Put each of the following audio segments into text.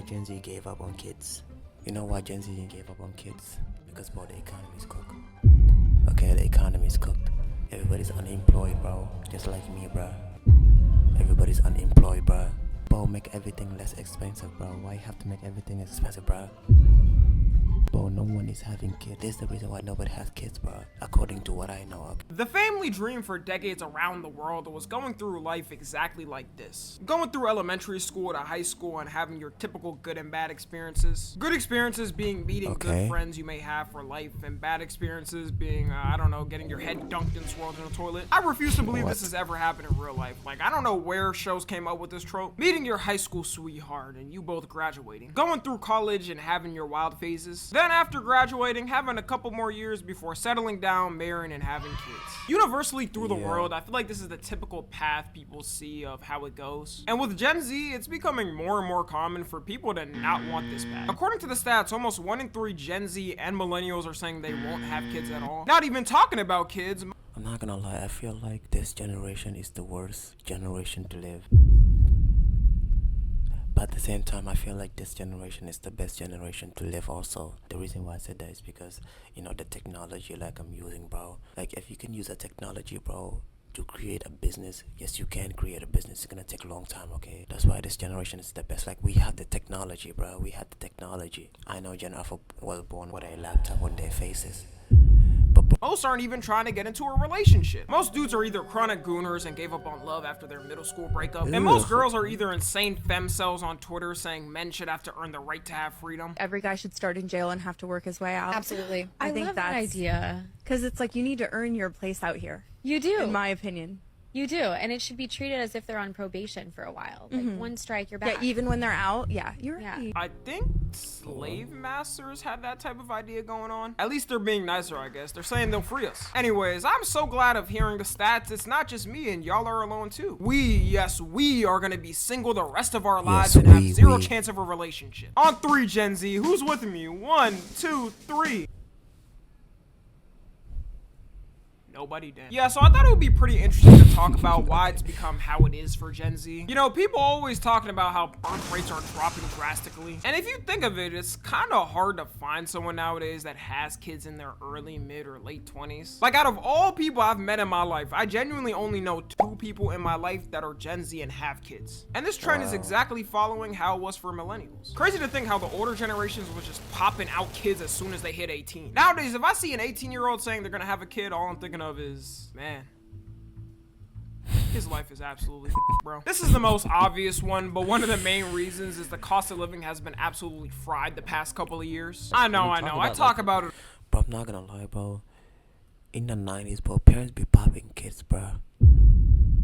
Gen Z gave up on kids? You know why Gen Z didn't give up on kids? Because, bro, the economy is cooked. Okay, the economy is cooked. Everybody's unemployed, bro. Just like me, bro. Everybody's unemployed, bro. Bro, make everything less expensive, bro. Why you have to make everything expensive, bro? Bro, no one is having kids. This is the reason why nobody has kids, bro. According to what I know of. The family dream for decades around the world was going through life exactly like this. Going through elementary school to high school and having your typical good and bad experiences. Good experiences being meeting good friends you may have for life, and bad experiences being, I don't know, getting your head dunked and swirled in a toilet. I refuse to believe this has ever happened in real life. Like, I don't know where shows came up with this trope. Meeting your high school sweetheart and you both graduating. Going through college and having your wild phases. Then after graduating, having a couple more years before settling down, marrying, and having kids. Universally through the world, I feel like this is the typical path people see of how it goes. And with Gen Z, it's becoming more and more common for people to not want this path. According to the stats, almost 1 in 3 Gen Z and millennials are saying they won't have kids at all. Not even talking about kids. I'm not gonna lie, I feel like this generation is the worst generation to live. But at the same time, I feel like this generation is the best generation to live also. The reason why I said that is because, you know, the technology like I'm using, bro. Like, if you can use a technology, bro, to create a business, yes, you can create a business. It's gonna take a long time, okay? That's why this generation is the best. Like, we have the technology, bro. We have the technology. I know Gen Alpha was born with a laptop on their faces. Most aren't even trying to get into a relationship. Most dudes are either chronic gooners and gave up on love after their middle school breakup. And most girls are either insane femcells on Twitter saying men should have to earn the right to have freedom. Every guy should start in jail and have to work his way out. Absolutely. I think love that's that idea. Because it's like you need to earn your place out here. You do. In my opinion. You do. And it should be treated as if they're on probation for a while. Like one strike, you're back. Yeah, even when they're out. Yeah, you're right. I think slave masters had that type of idea going on. At least they're being nicer, I guess. They're saying they'll free us. Anyways, I'm so glad of hearing the stats. It's not just me, and y'all are alone too. Yes, we are gonna be single the rest of our lives and have zero chance of a relationship. On 3, Gen Z, who's with me? 1, 2, 3. Nobody did. Yeah, so I thought it would be pretty interesting to talk about why it's become how it is for Gen Z. You know, people always talking about how birth rates are dropping drastically. And if you think of it, it's kind of hard to find someone nowadays that has kids in their early, mid, or late 20s. Like, out of all people I've met in my life, I genuinely only know 2 people in my life that are Gen Z and have kids. And this trend is exactly following how it was for millennials. Crazy to think how the older generations was just popping out kids as soon as they hit 18. Nowadays, if I see an 18-year-old saying they're gonna have a kid, all I'm thinking of is, man, his life is absolutely bro. This is the most obvious one, but one of the main reasons is the cost of living has been absolutely fried the past couple of years. I know. I talk about it. Bro, I'm not gonna lie, bro. In the 90s, bro, parents be popping kids, bro.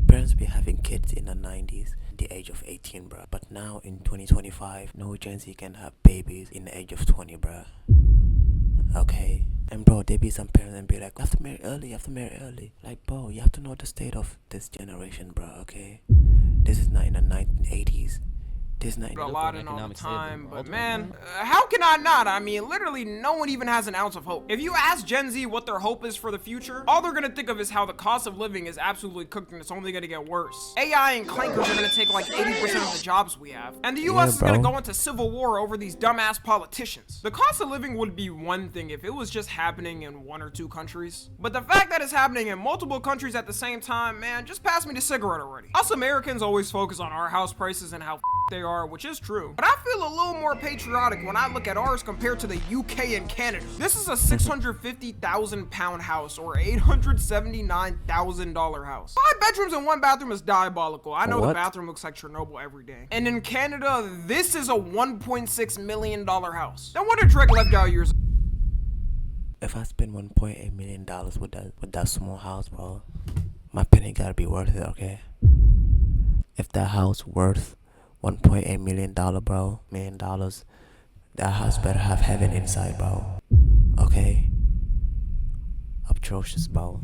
Parents be having kids in the 90s, the age of 18, bro. But now in 2025, no Gen Z can have babies in the age of 20, bro. Okay? And bro, there be some parents and be like, you have to marry early. Like, bro, you have to know the state of this generation, bro, okay? This is not in the 1980s. This is not in a lot in all the time, but man, how can I not? I mean, literally no one even has an ounce of hope. If you ask Gen Z what their hope is for the future, all they're gonna think of is how the cost of living is absolutely cooked and it's only gonna get worse. AI and clankers are gonna take like 80% of the jobs we have. And the US is gonna go into civil war over these dumbass politicians. The cost of living would be one thing if it was just happening in 1 or 2 countries. But the fact that it's happening in multiple countries at the same time, man, just pass me the cigarette already. Us Americans always focus on our house prices and how they are, which is true. But I feel a little more patriotic when I look at ours compared to the UK and Canada. This is a 650,000 pound house or $879,000 house. 5 bedrooms and 1 bathroom is diabolical. I know the bathroom looks like Chernobyl every day. And in Canada, this is a $1.6 million house. No wonder Drake left out years ago. If I spend $1.8 million with that small house, bro, my penny gotta be worth it, okay? If that house worth $1.8 million, bro, that house better have heaven inside, bro. Okay? Atrocious, bro.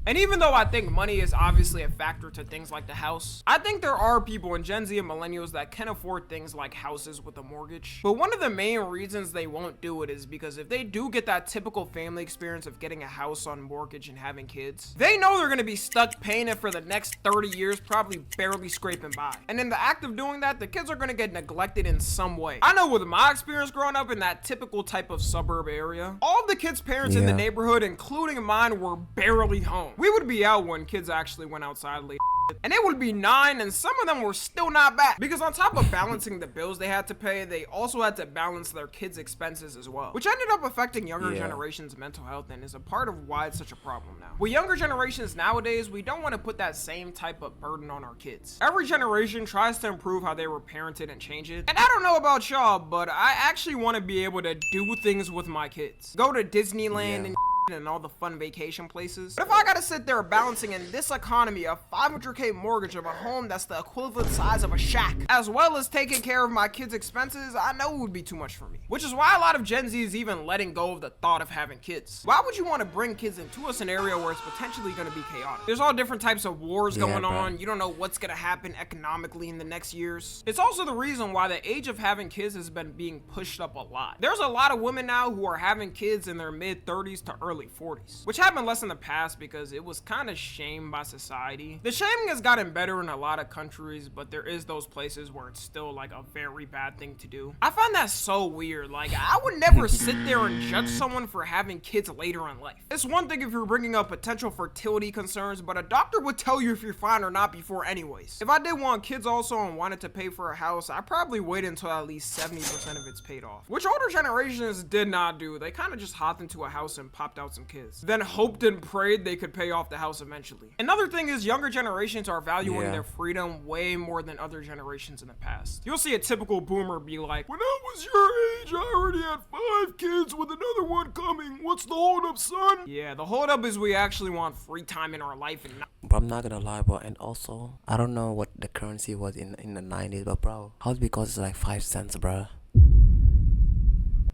And even though I think money is obviously a factor to things like the house, I think there are people in Gen Z and millennials that can afford things like houses with a mortgage. But one of the main reasons they won't do it is because if they do get that typical family experience of getting a house on mortgage and having kids, they know they're gonna be stuck paying it for the next 30 years, probably barely scraping by. And in the act of doing that, the kids are gonna get neglected in some way. I know with my experience growing up in that typical type of suburb area, all of the kids' parents in the neighborhood, including mine, were barely home. We would be out when kids actually went outside late, and it would be 9 and some of them were still not back, because on top of balancing the bills they had to pay, they also had to balance their kids' expenses as well, which ended up affecting younger generations' mental health and is a part of why it's such a problem now. With younger generations nowadays, we don't want to put that same type of burden on our kids. Every generation tries to improve how they were parented and change it, and I don't know about y'all, but I actually want to be able to do things with my kids, go to Disneyland and all the fun vacation places. But if I gotta sit there balancing in this economy a $500K mortgage of a home that's the equivalent size of a shack, as well as taking care of my kids' expenses, I know it would be too much for me. Which is why a lot of Gen Z is even letting go of the thought of having kids. Why would you want to bring kids into a scenario where it's potentially gonna be chaotic? There's all different types of wars going on. You don't know what's gonna happen economically in the next years. It's also the reason why the age of having kids has been being pushed up a lot. There's a lot of women now who are having kids in their mid-30s to early 40s, which happened less in the past because it was kind of shamed by society. The shaming has gotten better in a lot of countries, but there is those places where it's still like a very bad thing to do. I find that so weird. Like, I would never sit there and judge someone for having kids later in life. It's one thing if you're bringing up potential fertility concerns, but a doctor would tell you if you're fine or not before anyways. If I did want kids also and wanted to pay for a house, I'd probably wait until at least 70% of it's paid off, which older generations did not do. They kind of just hopped into a house and popped out some kids, then hoped and prayed they could pay off the house eventually. Another thing is younger generations are valuing their freedom way more than other generations in the past. You'll see a typical boomer be like, when I was your age, I already had 5 kids with another one coming. What's the holdup, son? Yeah, the holdup is we actually want free time in our life and not. But I'm not gonna lie, bro. And also, I don't know what the currency was in the 90s, but bro, how's because it's like 5 cents, bro?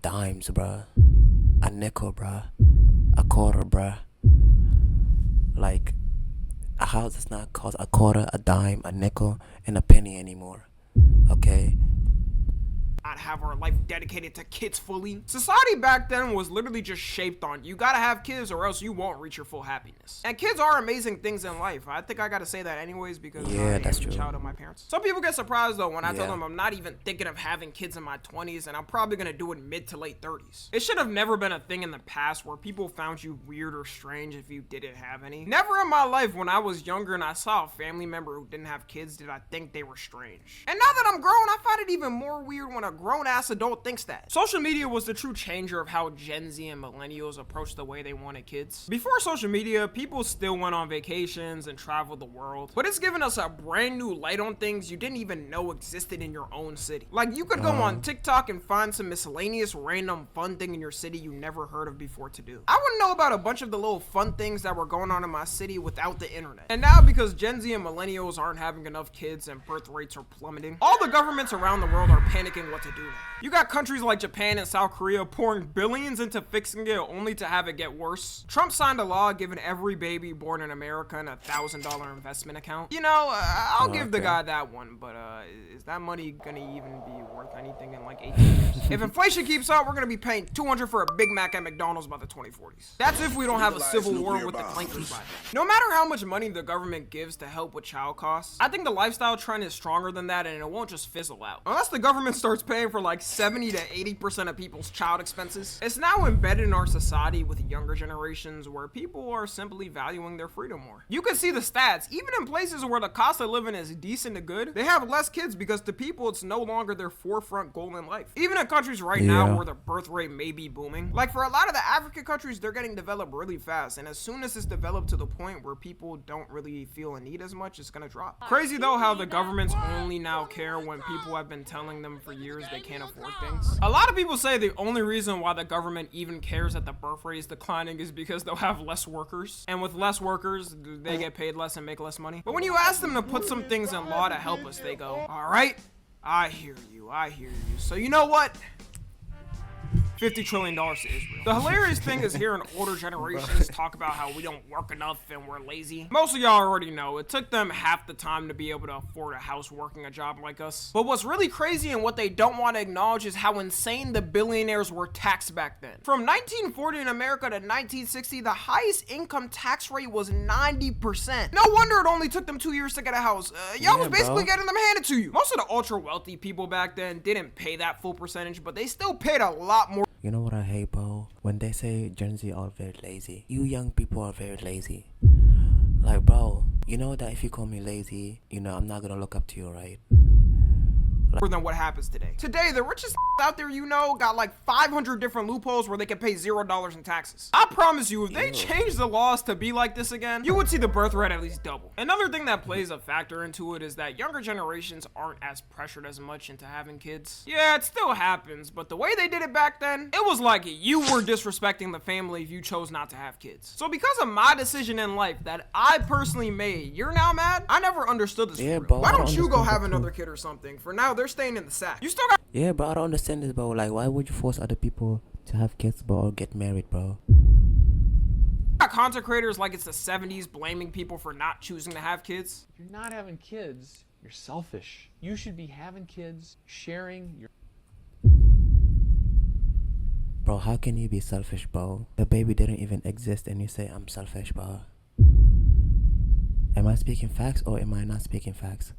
Dimes, bro. A nickel, bro. A quarter, bruh. Like, a house does not cost a quarter, a dime, a nickel, and a penny anymore. Okay? Not have our life dedicated to kids fully. Society back then was literally just shaped on you gotta have kids or else you won't reach your full happiness. And kids are amazing things in life. I think I gotta say that anyways because I am a child of my parents. Some people get surprised though when I tell them I'm not even thinking of having kids in my 20s and I'm probably gonna do it mid to late 30s. It should have never been a thing in the past where people found you weird or strange if you didn't have any. Never in my life when I was younger and I saw a family member who didn't have kids did I think they were strange. And now that I'm grown, I find it even more weird when a grown-ass adult thinks that. Social media was the true changer of how Gen Z and millennials approached the way they wanted kids. Before social media, people still went on vacations and traveled the world, but it's given us a brand new light on things you didn't even know existed in your own city. Like, you could go on TikTok and find some miscellaneous random fun thing in your city you never heard of before to do. I wouldn't know about a bunch of the little fun things that were going on in my city without the internet. And now because Gen Z and millennials aren't having enough kids and birth rates are plummeting, all the governments around the world are panicking what to do now. You got countries like Japan and South Korea pouring billions into fixing it only to have it get worse. Trump signed a law giving every baby born in America an $1,000 investment account. You know, I'll give the guy that one, but is that money gonna even be worth anything in like 18 years? If inflation keeps up, we're gonna be paying $200 for a Big Mac at McDonald's by the 2040s. That's if we don't have a civil war with the clankers by then. No matter how much money the government gives to help with child costs, I think the lifestyle trend is stronger than that and it won't just fizzle out. Unless the government starts paying for like 70 to 80% of people's child expenses. It's now embedded in our society with younger generations where people are simply valuing their freedom more. You can see the stats, even in places where the cost of living is decent to good, they have less kids because to people it's no longer their forefront goal in life. Even in countries right now where the birth rate may be booming, like for a lot of the African countries, they're getting developed really fast, and as soon as it's developed to the point where people don't really feel a need as much, it's gonna drop. Crazy though how the governments only now care when people have been telling them for years they can't afford things. A lot of people say the only reason why the government even cares that the birth rate is declining is because they'll have less workers, and with less workers they get paid less and make less money. But when you ask them to put some things in law to help us, they go, all right, I hear you, so you know what? $50 trillion to Israel. The hilarious thing is hearing older generations talk about how we don't work enough and we're lazy. Most of y'all already know it took them half the time to be able to afford a house working a job like us. But what's really crazy and what they don't want to acknowledge is how insane the billionaires were taxed back then. From 1940 in America to 1960, the highest income tax rate was 90%. No wonder it only took them 2 years to get a house. Y'all was basically getting them handed to you. Most of the ultra wealthy people back then didn't pay that full percentage, but they still paid a lot more. You know what I hate, bro? When they say Gen Z are very lazy. You young people are very lazy. Like, bro, you know that if you call me lazy, you know I'm not gonna look up to you, right? Than what happens today. Today, the richest out there, you know, got like 500 different loopholes where they can pay $0 in taxes. I promise you, if they change the laws to be like this again, you would see the birth rate at least double. Another thing that plays a factor into it is that younger generations aren't as pressured as much into having kids. Yeah, it still happens, but the way they did it back then, it was like you were disrespecting the family if you chose not to have kids. So because of my decision in life that I personally made, you're now mad? I never understood this. Yeah, bro, why don't you go have another kid or something? For now, they're staying in the sack. You still got. Yeah, bro, I don't understand this, bro. Like, why would you force other people to have kids, bro, or get married, bro? Content creators like it's the 70s blaming people for not choosing to have kids. If you're not having kids, you're selfish. You should be having kids, sharing your... Bro, how can you be selfish, bro? The baby didn't even exist and you say I'm selfish, bro. Am I speaking facts or am I not speaking facts?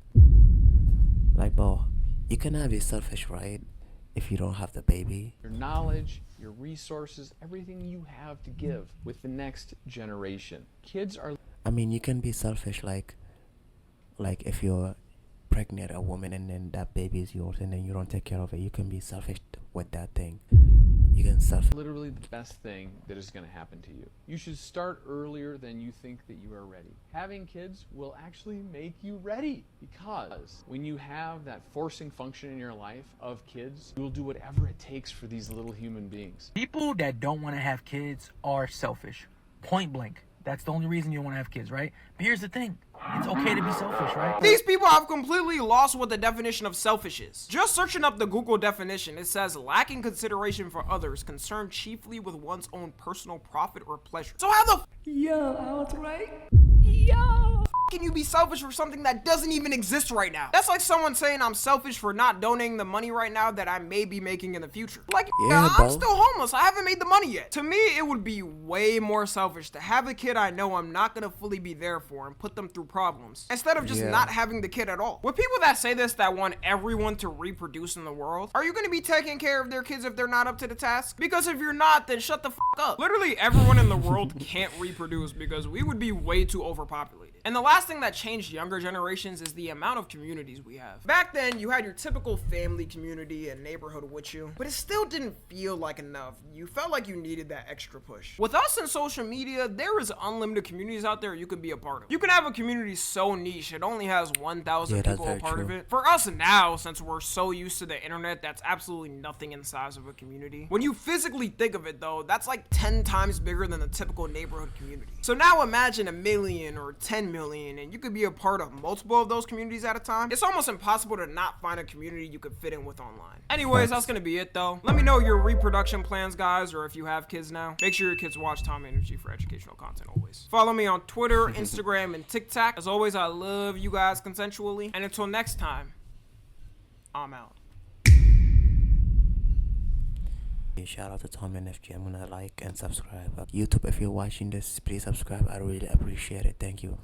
Like, bro, you cannot be selfish, right? If you don't have the baby. Your knowledge, your resources, everything you have to give with the next generation. Kids are... I mean, you can be selfish, like if you're pregnant a woman and then that baby is yours and then you don't take care of it, you can be selfish with that thing. You can literally the best thing that is going to happen to you. You should start earlier than you think that you are ready. Having kids will actually make you ready, because when you have that forcing function in your life of kids, you'll do whatever it takes for these little human beings. People that don't want to have kids are selfish. Point blank. That's the only reason you don't want to have kids, right? But here's the thing. It's okay to be selfish, right? These people have completely lost what the definition of selfish is. Just searching up the Google definition, it says lacking consideration for others, concerned chiefly with one's own personal profit or pleasure. So how the Yo, I was right. can you be selfish for something that doesn't even exist right now? That's like someone saying I'm selfish for not donating the money right now that I may be making in the future. Like, Yeah, I'm bro. still homeless. I haven't made the money yet. To me, it would be way more selfish to have a kid I know I'm not gonna fully be there for and put them through problems, instead of just Yeah. not having the kid at all. With people that say this that want everyone to reproduce in the world, are you gonna be taking care of their kids if they're not up to the task? Because if you're not, then shut the f up. Literally everyone in the world can't reproduce because we would be way too overpopulated. And the last thing that changed younger generations is the amount of communities we have. Back then, you had your typical family community and neighborhood with you, but it still didn't feel like enough. You felt like you needed that extra push. With us and social media, there is unlimited communities out there you can be a part of. You can have a community so niche, it only has 1,000 Yeah, that's people a very part of true. it. For us now, since we're so used to the internet, that's absolutely nothing in the size of a community. When you physically think of it though, that's like 10 times bigger than the typical neighborhood community. So now imagine 1 million or 10 million, and you could be a part of multiple of those communities at a time. It's almost impossible to not find a community you could fit in with online. Anyways, that's gonna be it though. Let me know your reproduction plans, guys, or if you have kids now. Make sure your kids watch Tom Energy for educational content always. Follow me on Twitter, Instagram, and TikTok. As always, I love you guys consensually. And until next time, I'm out. Shout out to Tom and FG. I'm gonna like and subscribe. YouTube, if you're watching this, please subscribe. I really appreciate it. Thank you.